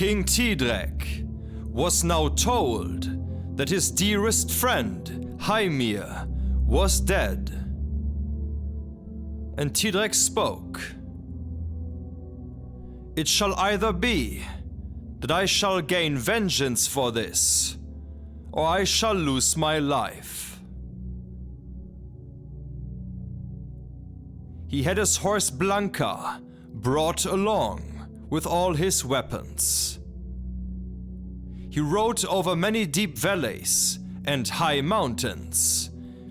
King Thidrek was now told that his dearest friend, Heimir, was dead. And Thidrek spoke. It shall either be that I shall gain vengeance for this, or I shall lose my life. He had his horse Blanca brought along with all his weapons. He rode over many deep valleys and high mountains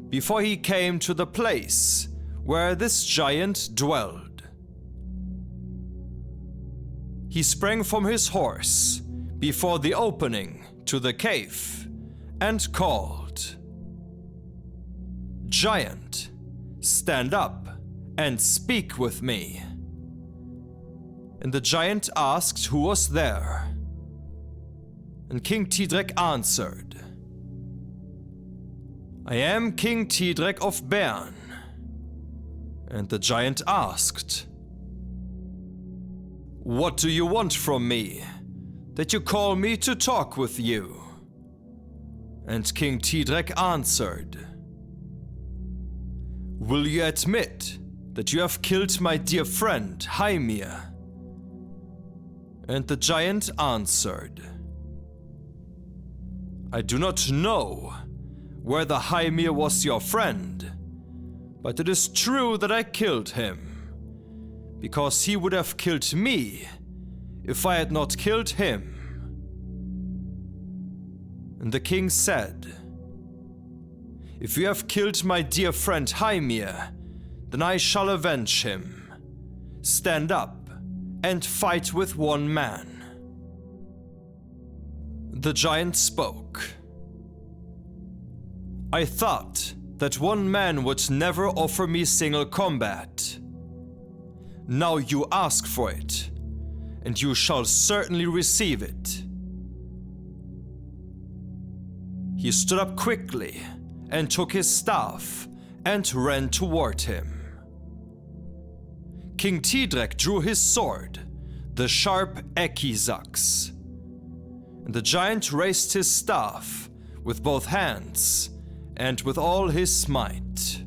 before he came to the place where this giant dwelled. He sprang from his horse before the opening to the cave and called, "Giant, stand up and speak with me." And the giant asked who was there. And King Thidrek answered, "I am King Thidrek of Bern." And the giant asked, "What do you want from me, that you call me to talk with you?" And King Thidrek answered, "Will you admit that you have killed my dear friend Heimir?" And the giant answered, "I do not know whether Heimir was your friend, but it is true that I killed him, because he would have killed me if I had not killed him." And the king said, "If you have killed my dear friend Heimir, then I shall avenge him. Stand up and fight with one man." The giant spoke. "I thought that one man would never offer me single combat. Now you ask for it, and you shall certainly receive it." He stood up quickly and took his staff and ran toward him. King Thidrek drew his sword, the sharp avenges, and the giant raised his staff with both hands and with all his might.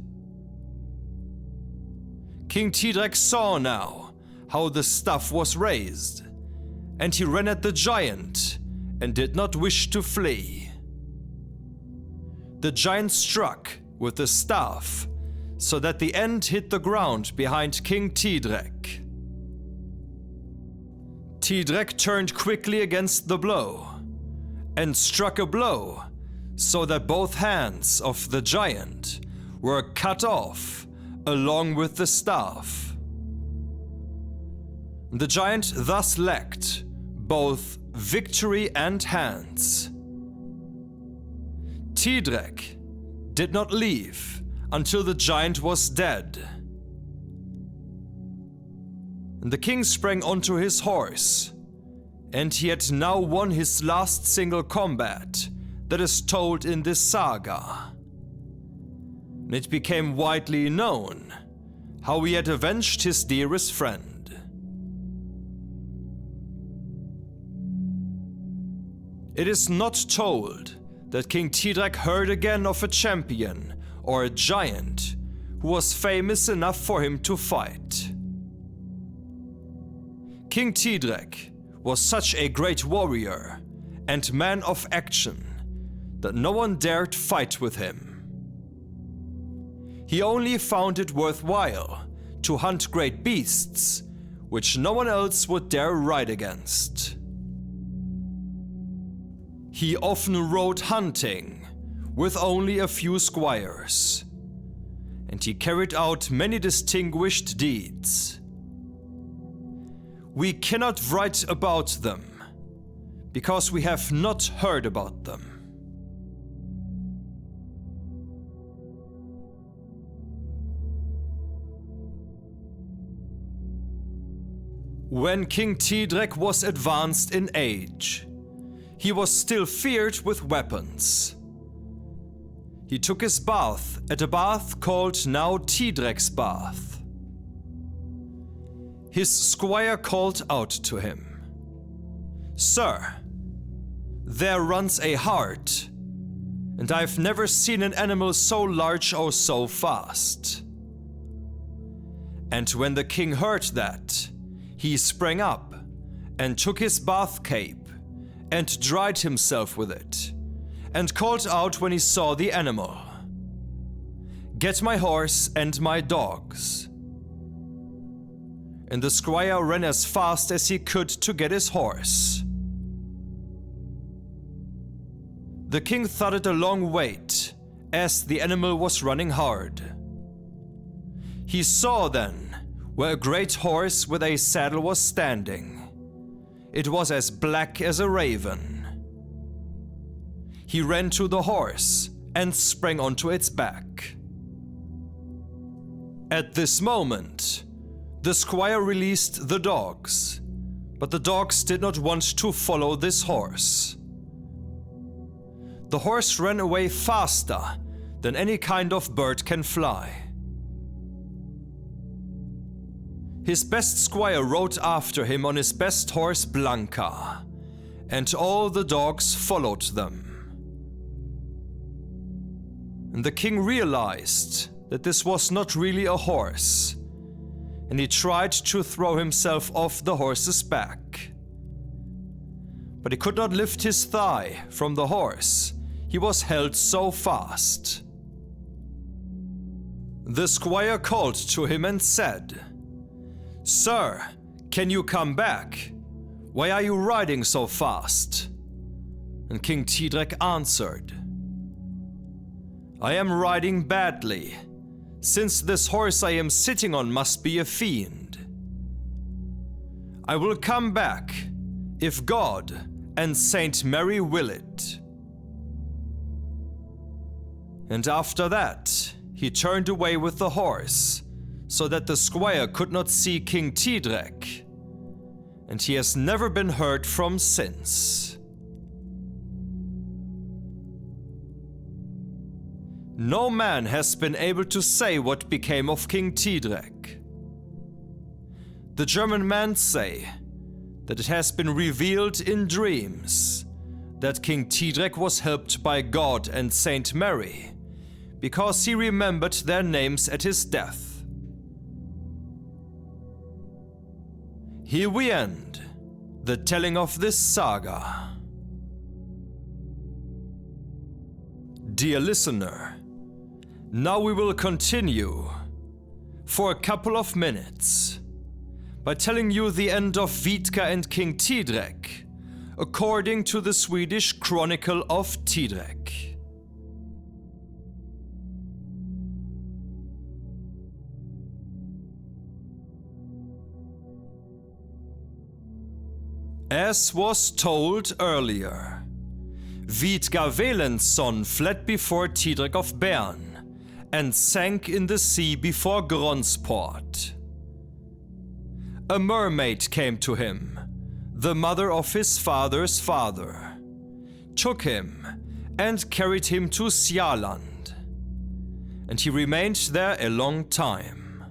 King Thidrek saw now how the staff was raised, and he ran at the giant and did not wish to flee. The giant struck with the staff so that the end hit the ground behind King Thidrek. Thidrek turned quickly against the blow and struck a blow so that both hands of the giant were cut off along with the staff. The giant thus lacked both victory and hands. Thidrek did not leave until the giant was dead. And the king sprang onto his horse, and he had now won his last single combat that is told in this saga. And it became widely known how he had avenged his dearest friend. It is not told that King Thidrek heard again of a champion or a giant who was famous enough for him to fight. King Thidrek was such a great warrior and man of action that no one dared fight with him. He only found it worthwhile to hunt great beasts, which no one else would dare ride against. He often rode hunting with only a few squires, and he carried out many distinguished deeds. We cannot write about them, because we have not heard about them. When King Thidrek was advanced in age, he was still feared with weapons. He took his bath at a bath called now Thidrek's bath. His squire called out to him, "Sir, there runs a hart, and I've never seen an animal so large or so fast." And when the king heard that, he sprang up and took his bath cape and dried himself with it, and called out when he saw the animal, "Get my horse and my dogs." And the squire ran as fast as he could to get his horse. The king thought it a long wait, as the animal was running hard. He saw then where a great horse with a saddle was standing. It was as black as a raven. He ran to the horse and sprang onto its back. At this moment, the squire released the dogs, but the dogs did not want to follow this horse. The horse ran away faster than any kind of bird can fly. His best squire rode after him on his best horse Blanca, and all the dogs followed them. And the king realized that this was not really a horse, and he tried to throw himself off the horse's back. But he could not lift his thigh from the horse. He was held so fast. The squire called to him and said, "Sir, can you come back? Why are you riding so fast?" And King Thidrek answered, "I am riding badly, since this horse I am sitting on must be a fiend. I will come back, if God and Saint Mary will it." And after that, he turned away with the horse, so that the squire could not see King Thidrek, and he has never been heard from since. No man has been able to say what became of King Thidrek. The German men say that it has been revealed in dreams that King Thidrek was helped by God and Saint Mary, because he remembered their names at his death. Here we end the telling of this saga. Dear listener, now we will continue for a couple of minutes by telling you the end of Vidga and King Thidrek, according to the Swedish Chronicle of Thidrek. As was told earlier, Vidga Velen's son fled before Thidrek of Bern and sank in the sea before Gronsport. A mermaid came to him, the mother of his father's father, took him and carried him to Sjaland, and he remained there a long time.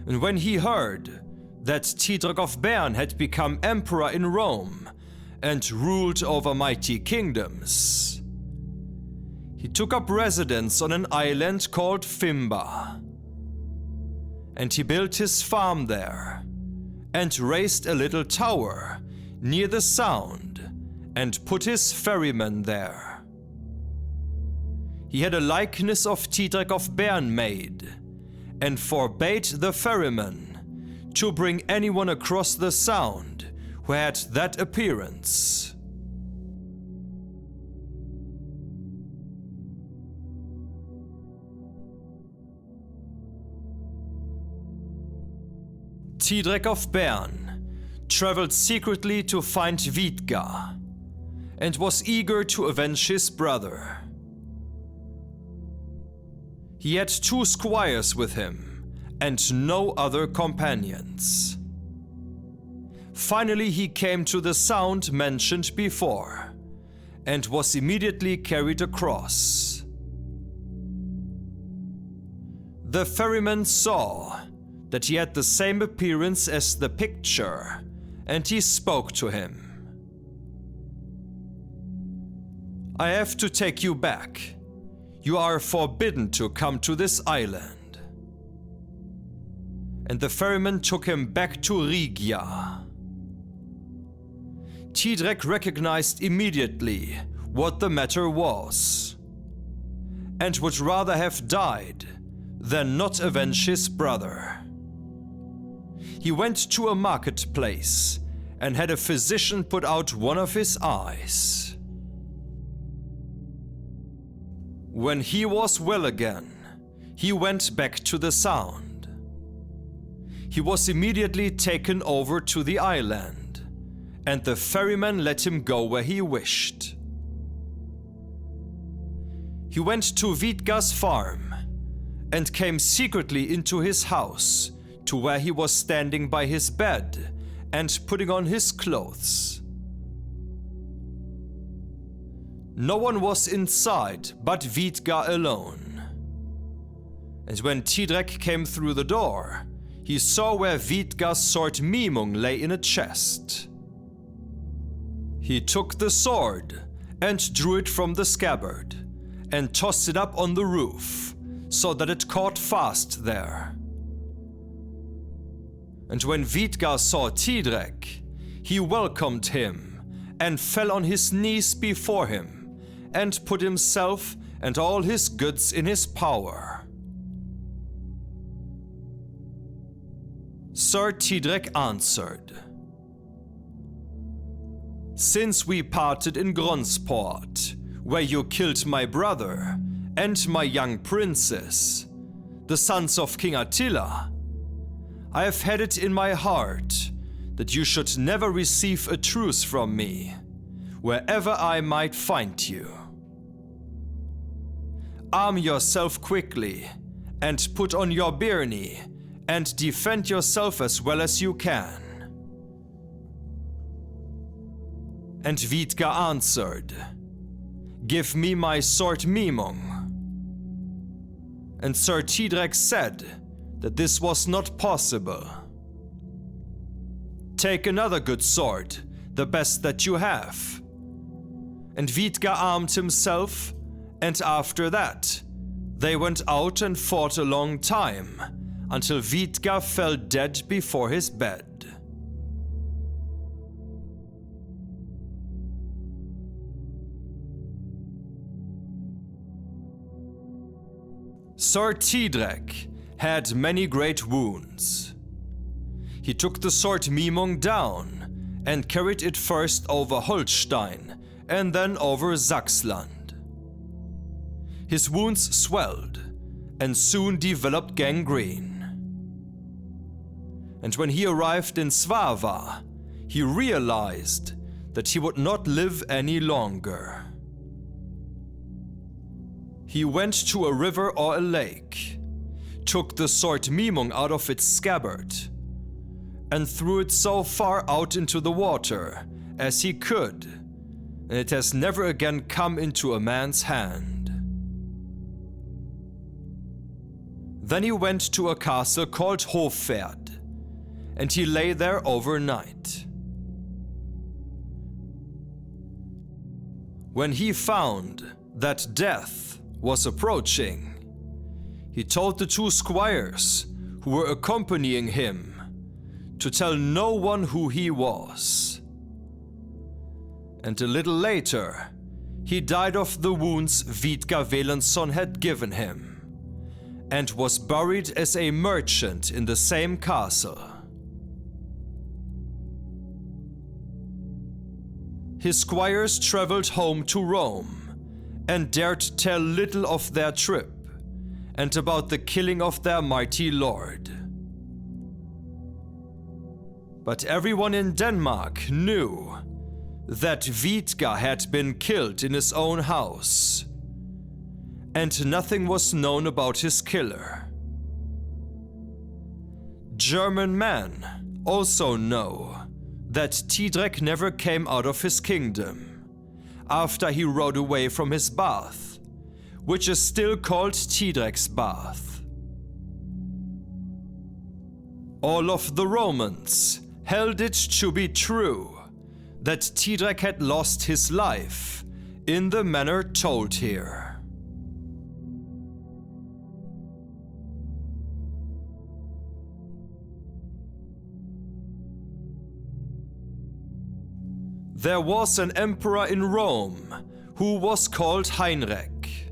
And when he heard that Thidrek of Bern had become emperor in Rome and ruled over mighty kingdoms, he took up residence on an island called Fimba, and he built his farm there and raised a little tower near the Sound and put his ferrymen there. He had a likeness of Thidrek of Bern made and forbade the ferrymen to bring anyone across the Sound who had that appearance. Thidrek of Bern traveled secretly to find Vidga and was eager to avenge his brother. He had 2 squires with him and no other companions. Finally, he came to the Sound mentioned before and was immediately carried across. The ferryman saw that he had the same appearance as the picture and he spoke to him. "I have to take you back. You are forbidden to come to this island." And the ferryman took him back to Riga. Thidrek recognized immediately what the matter was, and would rather have died than not avenge his brother. He went to a marketplace and had a physician put out one of his eyes. When he was well again, he went back to the Sound. He was immediately taken over to the island, and the ferryman let him go where he wished. He went to Vidga's farm and came secretly into his house, to where he was standing by his bed and putting on his clothes. No one was inside but Vidga alone. And when Thidrek came through the door, he saw where Vidga's sword Mimung lay in a chest. He took the sword and drew it from the scabbard and tossed it up on the roof so that it caught fast there. And when Vidga saw Thidrek, he welcomed him and fell on his knees before him and put himself and all his goods in his power. Sir Thidrek answered, "Since we parted in Gronsport, where you killed my brother and my young princes, the sons of King Attila, I have had it in my heart that you should never receive a truce from me, wherever I might find you. Arm yourself quickly and put on your birnie and defend yourself as well as you can." And Vidga answered, "Give me my sword Mimung." And Sir Thidrek said that this was not possible. "Take another good sword, the best that you have." And Vidga armed himself, and after that, they went out and fought a long time, until Vidga fell dead before his bed. Sir Thidrek had many great wounds. He took the sword Mimung down and carried it first over Holstein and then over Saxland. His wounds swelled and soon developed gangrene. And when he arrived in Svava, he realized that he would not live any longer. He went to a river or a lake, took the sword Mimung out of its scabbard, and threw it so far out into the water as he could, and it has never again come into a man's hand. Then he went to a castle called Hofverd, and he lay there overnight. When he found that death was approaching, he told the two squires who were accompanying him to tell no one who he was. And a little later, he died of the wounds Vidga Velenson had given him, and was buried as a merchant in the same castle. His squires traveled home to Rome and dared tell little of their trip and about the killing of their mighty lord. But everyone in Denmark knew that Vidga had been killed in his own house, and nothing was known about his killer. German men also know that Thidrek never came out of his kingdom after he rode away from his bath, which is still called Thidrek's bath. All of the Romans held it to be true that Thidrek had lost his life in the manner told here. There was an emperor in Rome who was called Heinrich.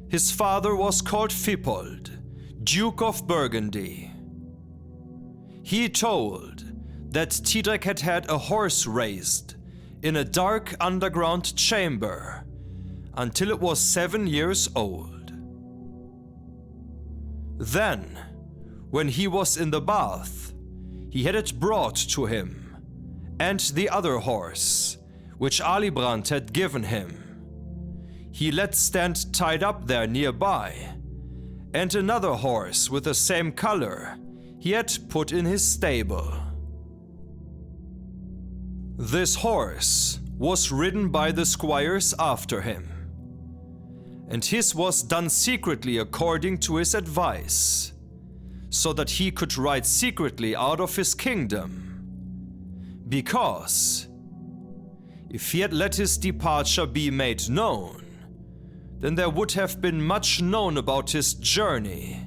His father was called Fippold, Duke of Burgundy. He told that Thidrek had had a horse raised in a dark underground chamber until it was 7 years old. Then, when he was in the bath, he had it brought to him, and the other horse, which Alibrand had given him, he let stand tied up there nearby, and another horse with the same color he had put in his stable. This horse was ridden by the squires after him, and his was done secretly according to his advice, so that he could ride secretly out of his kingdom, because if he had let his departure be made known, then there would have been much known about his journey,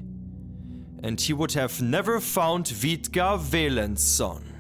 and he would have never found Vidga Velen's son.